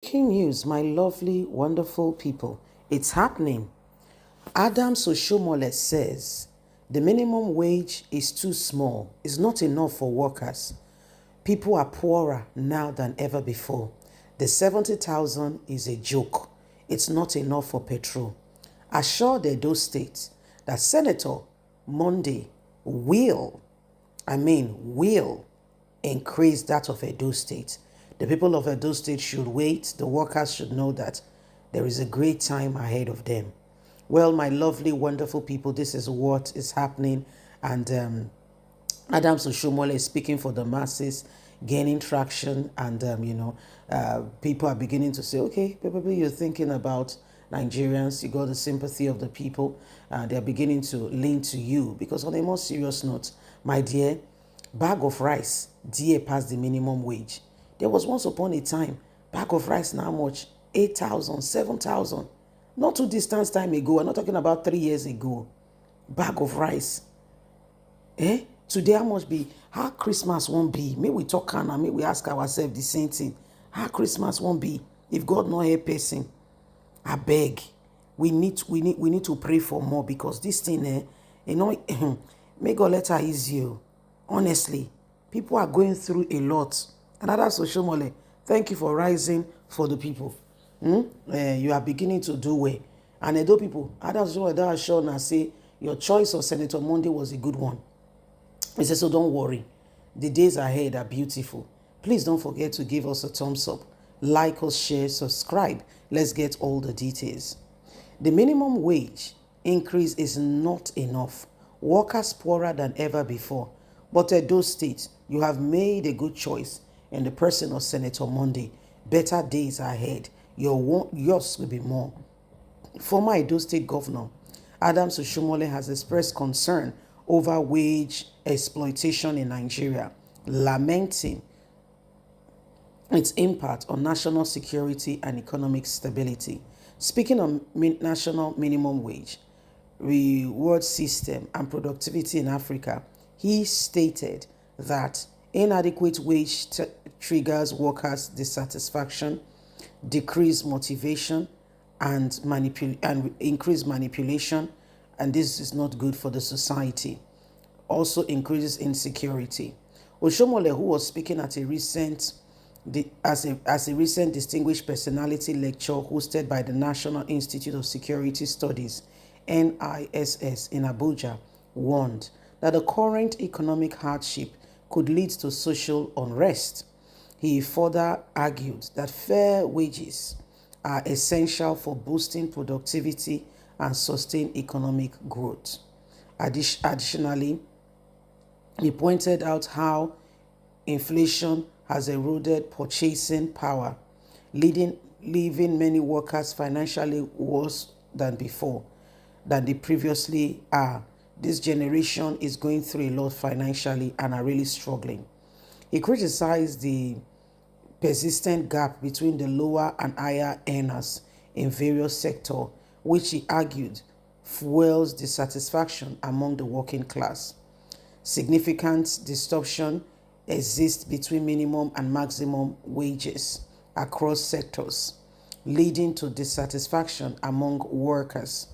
Breaking news, my lovely, wonderful people. It's happening. Adams Oshiomhole says the minimum wage is too small. It's not enough for workers. People are poorer now than ever before. The 70,000 is a joke. It's not enough for petrol. Assured Edo State that Senator Monday will increase that of Edo State. The people of Edo State should wait. The workers should know that there is a great time ahead of them. Well, my lovely, wonderful people, this is what is happening. And Adams Oshiomhole is speaking for the masses, gaining traction. And, people are beginning to say, okay, probably you're thinking about Nigerians. You got the sympathy of the people. They're beginning to lean to you. Because on a more serious note, my dear, bag of rice, dear past the minimum wage. There was once upon a time, bag of rice now much? 8,000, 7,000. Not too distant time ago. I'm not talking about 3 years ago. Bag of rice. Today, how Christmas won't be. May we talk and may we ask ourselves the same thing. How Christmas won't be if God not help person. I beg. We need to pray for more because this thing, may God let her ease you. Honestly, people are going through a lot. Another Oshiomhole, thank you for rising for the people. You are beginning to do well. And Edo people, others are sure now say your choice of Senator Monday was a good one. He said, so don't worry. The days ahead are beautiful. Please don't forget to give us a thumbs up, like us, share, subscribe. Let's get all the details. The minimum wage increase is not enough. Workers poorer than ever before. But Edo State, you have made a good choice in the person of Senator Monday. Better days are ahead. Yours will be more. Former Edo State Governor Adams Oshiomhole has expressed concern over wage exploitation in Nigeria, lamenting its impact on national security and economic stability. Speaking on national minimum wage, reward system, and productivity in Africa, he stated that inadequate wage triggers workers' dissatisfaction, decrease motivation, and increase manipulation, and this is not good for the society. Also increases insecurity. Oshiomhole, who was speaking at a recent distinguished personality lecture hosted by the National Institute of Security Studies, NISS, in Abuja, warned that the current economic hardship could lead to social unrest. He further argued that fair wages are essential for boosting productivity and sustain economic growth. Additionally, he pointed out how inflation has eroded purchasing power, leaving many workers financially worse than they previously are. This generation is going through a lot financially and are really struggling. He criticized the persistent gap between the lower and higher earners in various sectors, which he argued fuels dissatisfaction among the working class. Significant distortion exists between minimum and maximum wages across sectors, leading to dissatisfaction among workers.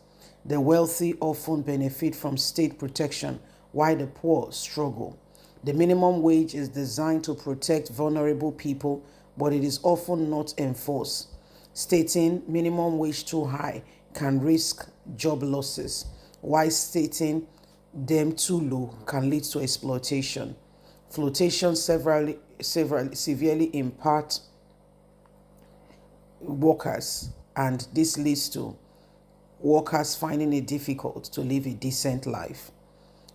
The wealthy often benefit from state protection while the poor struggle. The minimum wage is designed to protect vulnerable people, but it is often not enforced. Stating minimum wage too high can risk job losses, while stating them too low can lead to exploitation. Flotation severely impact workers, and this leads to workers finding it difficult to live a decent life.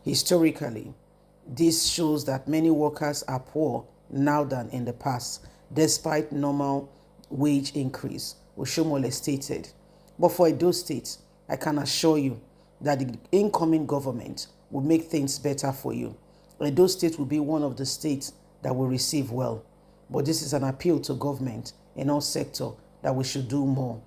Historically, this shows that many workers are poor now than in the past, despite normal wage increase, Oshiomhole stated. But for Edo State, I can assure you that the incoming government will make things better for you. Edo State will be one of the states that will receive well. But this is an appeal to government in all sectors that we should do more.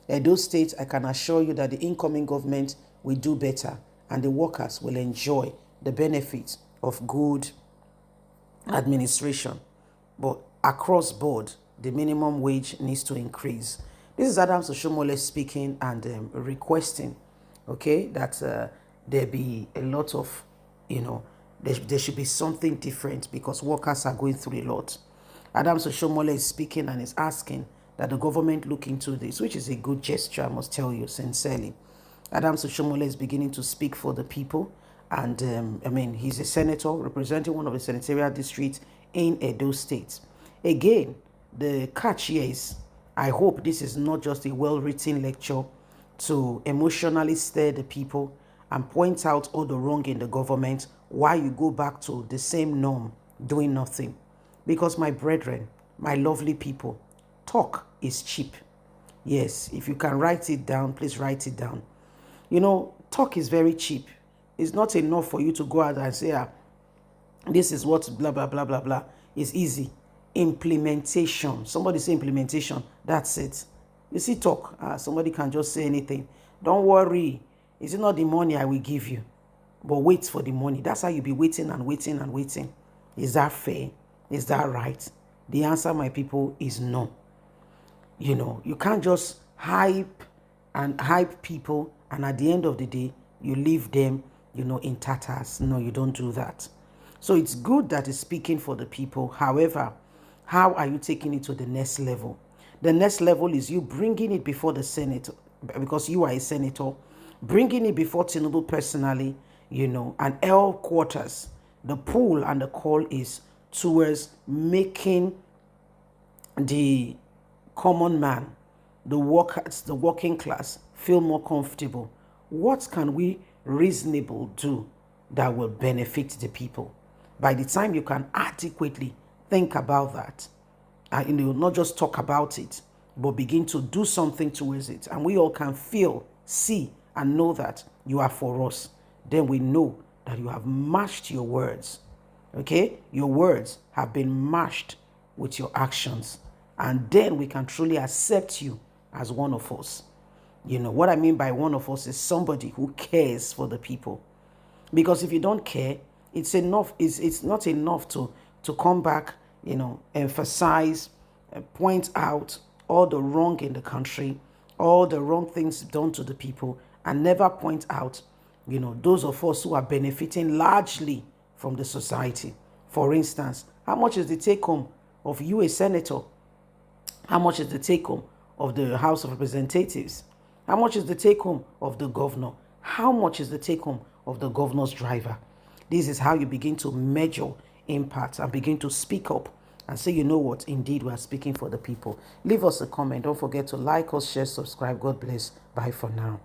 Edo State, I can assure you that the incoming government will do better and the workers will enjoy the benefits of good administration. But across board, the minimum wage needs to increase. This is Adams Oshiomhole speaking and requesting, okay, that there be a lot of, there should be something different because workers are going through a lot. Adams Oshiomhole is speaking and is asking that the government look into this, which is a good gesture, I must tell you sincerely. Adams Oshiomhole is beginning to speak for the people. And he's a senator representing one of the senatorial districts in Edo State. Again, the catch here is, I hope this is not just a well-written lecture to emotionally stir the people and point out all the wrong in the government while you go back to the same norm, doing nothing. Because my brethren, my lovely people, talk is cheap. Yes, if you can write it down, please write it down. Talk is very cheap. It's not enough for you to go out and say, this is what blah, blah, blah, blah, blah. It's easy. Implementation. Somebody say implementation. That's it. You see, talk. Somebody can just say anything. Don't worry. Is it not the money I will give you? But wait for the money. That's how you be waiting and waiting and waiting. Is that fair? Is that right? The answer, my people, is no. You can't just hype people and at the end of the day, you leave them, in tatters. No, you don't do that. So it's good that it's speaking for the people. However, how are you taking it to the next level? The next level is you bringing it before the Senate, because you are a senator, bringing it before Tinubu personally, and L quarters. The pull and the call is towards making the common man, the workers, the working class, feel more comfortable. What can we reasonable do that will benefit the people? By the time you can adequately think about that, not just talk about it, but begin to do something towards it, and we all can feel, see, and know that you are for us, then we know that you have matched your words. Okay? Your words have been matched with your actions, and then we can truly accept you as one of us. What I mean by one of us is somebody who cares for the people. Because if you don't care, it's not enough to come back, emphasize, point out all the wrong in the country, all the wrong things done to the people, and never point out, those of us who are benefiting largely from the society. For instance, how much is the take home of you, a senator? How much is the take home of the House of Representatives? How much is the take home of the governor? How much is the take home of the governor's driver? This is how you begin to measure impact and begin to speak up and say, you know what, indeed we are speaking for the people. Leave us a comment. Don't forget to like us, share, subscribe. God bless. Bye for now.